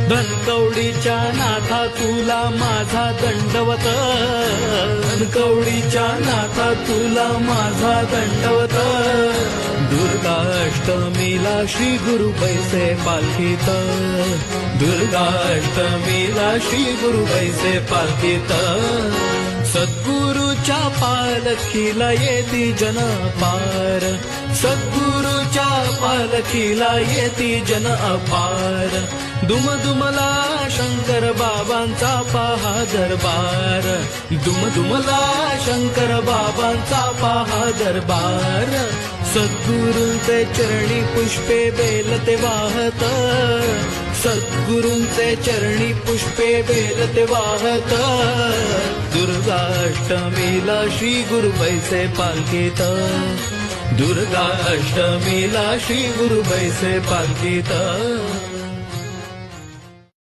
धनकवडीच्या नाथा तुला माझा दंडवत, धनकवडीच्या नाथा तुला माझा दंडवत। दुर्गा अष्टमीला श्री गुरु पैसे पालखीत, दुर्गा अष्टमीला श्री गुरु पैसे पालखीत। सद्गुरूच्या पालखीला येती जन अपार, सद्गुरूच्या पालखीला येती जन अपार। दुमदुमला शंकर बाबांचा पहा दरबार, दुमदुमला शंकर बाबांचा पहा दरबार। सद्गुरूंचे चरणी पुष्पे बेलते वाहत, सद्गुरूंचे चरणी पुष्पे बेलते वाहत। दुर्गा अष्टमीला श्री गुरु पैसे पालखीत, दुर्गा अष्टमीला श्री गुरु पैसे पालखीत।